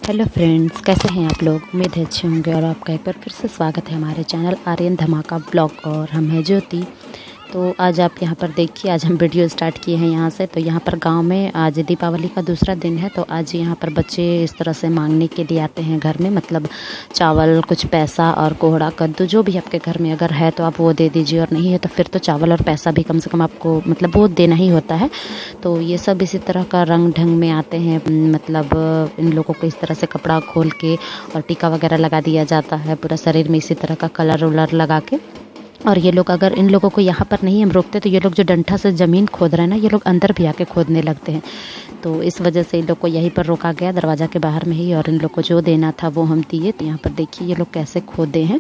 Hello friends, कैसे हैं आप लोग। उम्मीद है अच्छे होंगे और आपका एक बार फिर से स्वागत है हमारे चैनल आर्यन धमाका ब्लॉग। और हम हैं ज्योति। तो आज आप यहाँ पर देखिए, आज हम वीडियो स्टार्ट किए हैं यहाँ से। तो यहाँ पर गांव में आज दीपावली का दूसरा दिन है। तो आज यहाँ पर बच्चे इस तरह से मांगने के लिए आते हैं घर में, मतलब चावल, कुछ पैसा और कोहड़ा कद्दू, जो भी आपके घर में अगर है तो आप वो दे दीजिए, और नहीं है तो फिर तो चावल और पैसा भी कम से कम आपको मतलब वो देना ही होता है। तो ये सब इसी तरह का रंग ढंग में आते हैं, मतलब इन लोगों को इस तरह से कपड़ा खोल के और टीका वगैरह लगा दिया जाता है, पूरा शरीर में इसी तरह का कलर उलर लगा के। और ये लोग, अगर इन लोगों को यहाँ पर नहीं हम रोकते तो ये लोग जो डंठा से ज़मीन खोद रहे हैं ना, ये लोग अंदर भी आके खोदने लगते हैं। तो इस वजह से इन लोग को यहीं पर रोका गया, दरवाज़ा के बाहर में ही, और इन लोग को जो देना था वो हम दिए। तो यहाँ पर देखिए ये लोग कैसे खोदे हैं।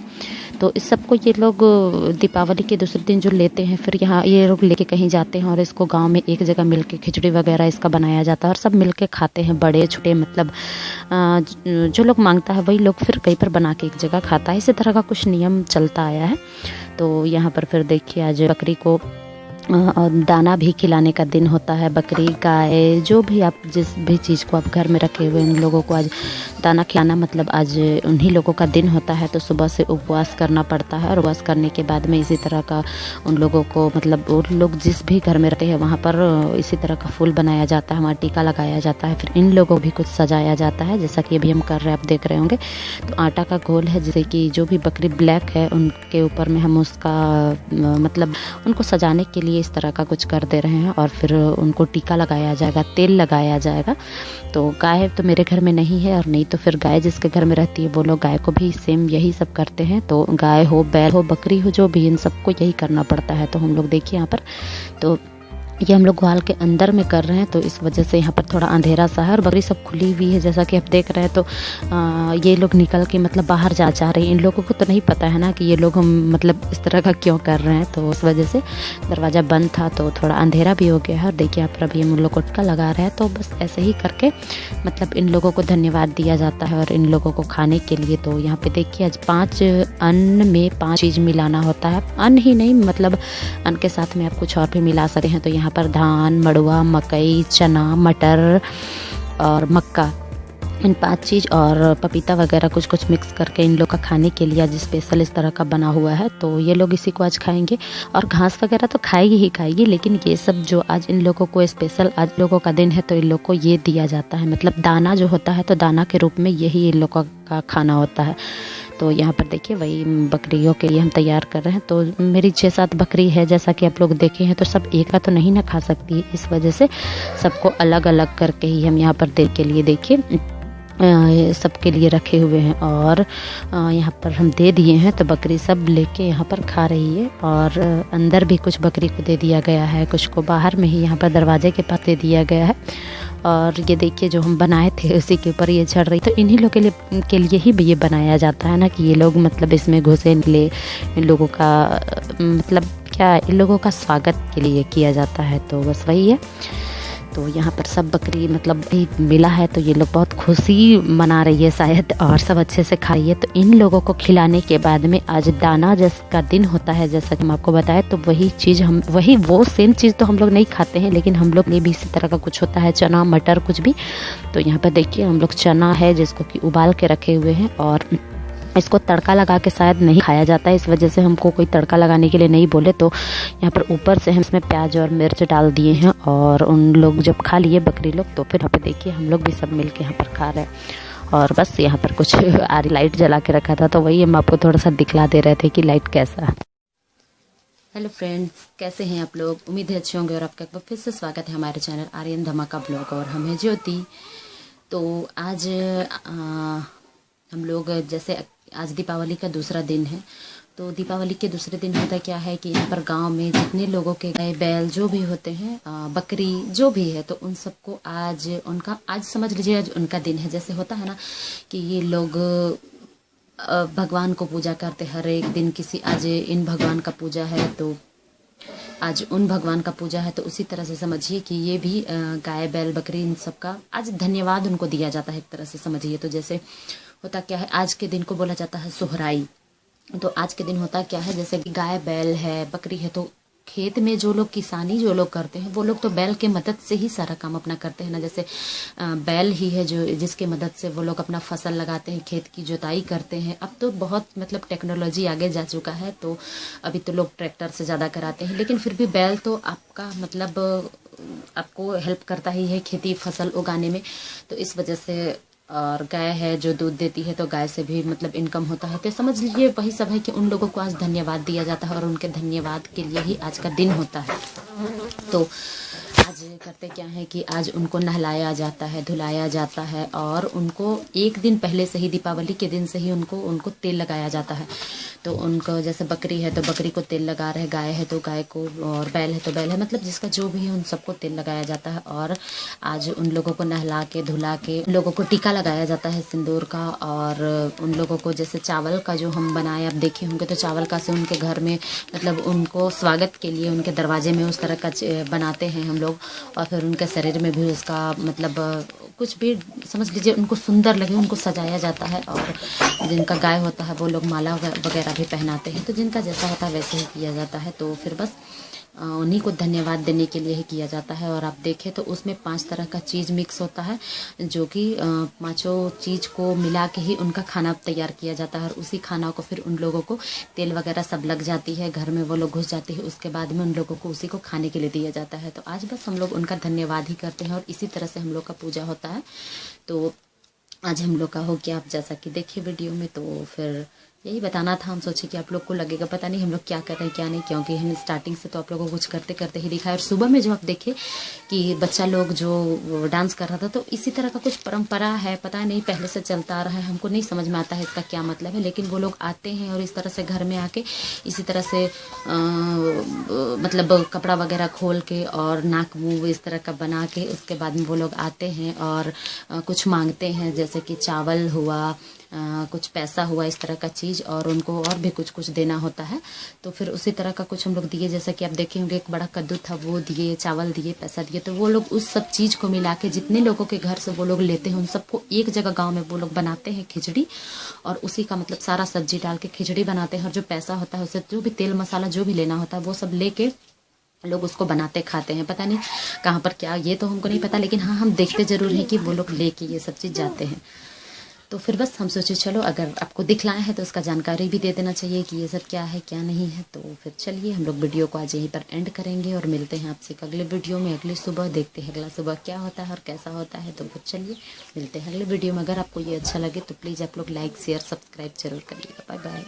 तो इस सबको ये लोग दीपावली के दूसरे दिन जो लेते हैं, फिर यहाँ ये लोग लेके कहीं जाते हैं और इसको गांव में एक जगह मिलके खिचड़ी वगैरह इसका बनाया जाता है और सब मिलके खाते हैं, बड़े छोटे, मतलब जो लोग मांगता है वही लोग फिर कहीं पर बना के एक जगह खाता है। इसी तरह का कुछ नियम चलता आया है। तो यहाँ पर फिर देखिए आज बकरी को और दाना भी खिलाने का दिन होता है। बकरी, गाय, जो भी आप जिस भी चीज़ को आप घर में रखे हुए उन लोगों को आज दाना खिलाना, मतलब आज उन्हीं लोगों का दिन होता है। तो सुबह से उपवास करना पड़ता है और उपवास करने के बाद में इसी तरह का उन लोगों को, मतलब उन लोग जिस भी घर में रहते हैं वहाँ पर इसी तरह का फूल बनाया जाता है, वहाँ टीका लगाया जाता है। फिर इन लोगों को भी कुछ सजाया जाता है, जैसा कि अभी हम कर रहे हैं, आप देख रहे होंगे। तो आटा का घोल है, जैसे कि जो भी बकरी ब्लैक है उनके ऊपर में हम उसका मतलब उनको सजाने के लिए इस तरह का कुछ कर दे रहे हैं। और फिर उनको टीका लगाया जाएगा, तेल लगाया जाएगा। तो गाय तो मेरे घर में नहीं है, और नहीं तो फिर गाय जिसके घर में रहती है वो लोग गाय को भी सेम यही सब करते हैं। तो गाय हो, बैल हो, बकरी हो, जो भी, इन सबको यही करना पड़ता है। तो हम लोग देखिए यहाँ पर, तो ये हम लोग ग्वाल के अंदर में कर रहे हैं, तो इस वजह से यहाँ पर थोड़ा अंधेरा सा है और बकरी सब खुली हुई है, जैसा कि आप देख रहे हैं। तो ये लोग निकल के मतलब बाहर जा रहे हैं। इन लोगों को तो नहीं पता है ना कि ये लोग हम मतलब इस तरह का क्यों कर रहे हैं। तो उस वजह से दरवाज़ा बंद था, तो थोड़ा अंधेरा भी हो गया है। और देखिए यहाँ पर अभी हम उन लोग को टिक्का लगा रहे हैं। तो बस ऐसे ही करके मतलब इन लोगों को धन्यवाद दिया जाता है और इन लोगों को खाने के लिए। तो यहाँ पे देखिए आज 5 अन्न में 5 चीज़ मिलाना होता है। अन्न ही नहीं, मतलब अन्न के साथ में आप कुछ और भी मिला सकते हैं। तो यहाँ पर धान, मड़ुआ, मकई, चना, मटर और मक्का, इन 5 चीज़ और पपीता वगैरह कुछ कुछ मिक्स करके इन लोग का खाने के लिए आज स्पेशल इस तरह का बना हुआ है। तो ये लोग इसी को आज खाएंगे। और घास वगैरह तो खाएगी ही खाएगी, लेकिन ये सब जो आज इन लोगों को स्पेशल, आज लोगों का दिन है तो इन लोग को ये दिया जाता है, मतलब दाना जो होता है, तो दाना के रूप में यही इन लोगों का खाना होता है। तो यहाँ पर देखिए वही बकरियों के लिए हम तैयार कर रहे हैं। तो मेरी 6-7 बकरी है, जैसा कि आप लोग देखे हैं। तो सब एक का तो नहीं ना खा सकती, इस वजह से सबको अलग अलग करके ही हम यहाँ पर दे के लिए देखिए सबके लिए रखे हुए हैं। और यहाँ पर हम दे दिए हैं, तो बकरी सब लेके यहाँ पर खा रही है। और अंदर भी कुछ बकरी को दे दिया गया है, कुछ को बाहर में ही यहाँ पर दरवाजे के पास दे दिया गया है। और ये देखिए जो हम बनाए थे उसी के ऊपर ये चढ़ रही। तो इन्हीं लोगों के लिए ही ये बनाया जाता है ना, कि ये लोग मतलब इसमें घुसे निकले, इन लोगों का मतलब क्या, इन लोगों का स्वागत के लिए किया जाता है। तो बस वही है। तो यहाँ पर सब बकरी मतलब मिला है, तो ये लोग बहुत खुशी मना रही है शायद, और सब अच्छे से खा रही है। तो इन लोगों को खिलाने के बाद में आज दाना जिसका दिन होता है, जैसा कि हम आपको बताएं, तो वही चीज़ हम वो सेम चीज़ तो हम लोग नहीं खाते हैं, लेकिन हम लोग ने भी इसी तरह का कुछ होता है, चना, मटर, कुछ भी। तो यहाँ पर देखिए हम लोग चना है जिसको कि उबाल के रखे हुए हैं, और इसको तड़का लगा के शायद नहीं खाया जाता है, इस वजह से हमको कोई तड़का लगाने के लिए नहीं बोले। तो यहाँ पर ऊपर से हम इसमें प्याज और मिर्च डाल दिए हैं। और उन लोग जब खा लिए बकरी लोग, तो फिर यहाँ पे देखिए हम लोग भी सब मिलके यहाँ पर खा रहे हैं। और बस यहाँ पर कुछ आरी लाइट जला के रखा था, तो वही हम आपको थोड़ा सा दिखला दे रहे थे कि लाइट कैसा है। हेलो फ्रेंड्स, कैसे हैं आप लोग। उम्मीद है अच्छे होंगे और आपका एक बार फिर से स्वागत है हमारे चैनल आर्यन धमाका ब्लॉग, और हम हैं ज्योति। तो आज हम लोग, जैसे आज दीपावली का दूसरा दिन है, तो दीपावली के दूसरे दिन होता क्या है कि यहाँ पर गांव में जितने लोगों के गाय बैल जो भी होते हैं, बकरी जो भी है, तो उन सबको आज उनका, आज समझ लीजिए आज उनका दिन है। जैसे होता है ना कि ये लोग भगवान को पूजा करते हर एक दिन, किसी आज इन भगवान का पूजा है तो आज उन भगवान का पूजा है, तो उसी तरह से समझिए कि ये भी गाय बैल बकरी इन सब का आज धन्यवाद उनको दिया जाता है, एक तरह से समझिए। तो जैसे होता क्या है, आज के दिन को बोला जाता है सोहराई। तो आज के दिन होता क्या है, जैसे कि गाय बैल है, बकरी है, तो खेत में जो लोग किसानी जो लोग करते हैं वो लोग तो बैल के मदद से ही सारा काम अपना करते हैं ना। जैसे बैल ही है जो जिसके मदद से वो लोग अपना फसल लगाते हैं, खेत की जुताई करते हैं। अब तो बहुत मतलब टेक्नोलॉजी आगे जा चुका है, तो अभी तो लोग ट्रैक्टर से ज़्यादा कराते हैं, लेकिन फिर भी बैल तो आपका मतलब आपको हेल्प करता ही है खेती फसल उगाने में। तो इस वजह से, और गाय है जो दूध देती है, तो गाय से भी मतलब इनकम होता है। तो समझ लीजिए वही सब है कि उन लोगों को आज धन्यवाद दिया जाता है और उनके धन्यवाद के लिए ही आज का दिन होता है। तो आज करते क्या है कि आज उनको नहलाया जाता है, धुलाया जाता है, और उनको एक दिन पहले से ही, दीपावली के दिन से ही उनको तेल लगाया जाता है। तो उनको जैसे बकरी है तो बकरी को तेल लगा रहे, गाय है तो गाय को, और बैल है तो बैल है, मतलब जिसका जो भी है उन सबको तेल लगाया जाता है। और आज उन लोगों को नहला के धुला के उन लोगों को टीका लगाया जाता है सिंदूर का। और उन लोगों को जैसे चावल का जो हम बनाए, आप देखे होंगे तो चावल का से उनके घर में मतलब उनको स्वागत के लिए उनके दरवाजे में उस तरह का बनाते हैं हम लोग। और फिर उनके शरीर में भी उसका मतलब कुछ भी समझ लीजिए उनको सुंदर लगे, उनको सजाया जाता है। और जिनका गाय होता है वो लोग माला वगैरह भी पहनाते हैं। तो जिनका जैसा होता है वैसे ही किया जाता है। तो फिर बस उन्हीं को धन्यवाद देने के लिए ही किया जाता है। और आप देखें तो उसमें 5 तरह का चीज़ मिक्स होता है, जो कि 5 चीज़ को मिला के ही उनका खाना तैयार किया जाता है। और उसी खाना को फिर उन लोगों को तेल वगैरह सब लग जाती है, घर में वो लोग घुस जाते हैं, उसके बाद में उन लोगों को उसी को खाने के लिए दिया जाता है। तो आज बस हम लोग उनका धन्यवाद ही करते हैं और इसी तरह से हम लोग का पूजा होता है। तो आज हम लोग का हो गया, आप जैसा कि देखिए वीडियो में। तो फिर यही बताना था, हम सोचे कि आप लोग को लगेगा पता नहीं हम लोग क्या कर रहे हैं क्या नहीं, क्योंकि हम स्टार्टिंग से तो आप लोगों को कुछ करते करते ही दिखाया। और सुबह में जो आप देखे कि बच्चा लोग जो डांस कर रहा था, तो इसी तरह का कुछ परंपरा है, पता नहीं पहले से चलता आ रहा है, हमको नहीं समझ में आता है इसका क्या मतलब है। लेकिन वो लोग आते हैं और इस तरह से घर में आके इसी तरह से मतलब कपड़ा वगैरह खोल के और नाक मुँह इस तरह का बना के उसके बाद में वो लोग आते हैं और कुछ मांगते हैं, जैसे कि चावल हुआ, कुछ पैसा हुआ, इस तरह का चीज़, और उनको और भी कुछ कुछ देना होता है। तो फिर उसी तरह का कुछ हम लोग दिए, जैसा कि आप देखे होंगे एक बड़ा कद्दू था, वो दिए, चावल दिए, पैसा दिए। तो वो लोग उस सब चीज़ को मिला के जितने लोगों के घर से वो लोग लेते हैं उन सबको एक जगह गांव में वो लोग बनाते हैं खिचड़ी, और उसी का मतलब सारा सब्जी डाल के खिचड़ी बनाते हैं। और जो पैसा होता है उससे जो भी तेल मसाला जो भी लेना होता है वो सब लेके लोग उसको बनाते खाते हैं। पता नहीं कहाँ पर क्या, ये तो हमको नहीं पता, लेकिन हाँ हम देखते जरूर हैं कि वो लोग लेके ये सब चीज़ जाते हैं। तो फिर बस हम सोचे चलो अगर आपको दिखलाए हैं तो उसका जानकारी भी दे देना चाहिए कि ये सब क्या है क्या नहीं है। तो फिर चलिए हम लोग वीडियो को आज यहीं पर एंड करेंगे और मिलते हैं आपसे अगले वीडियो में अगली सुबह। देखते हैं अगला सुबह क्या होता है और कैसा होता है। तो फिर चलिए मिलते हैं अगले वीडियो में। अगर आपको ये अच्छा लगे तो प्लीज़ आप लोग लाइक शेयर सब्सक्राइब जरूर करिएगा। Bye bye.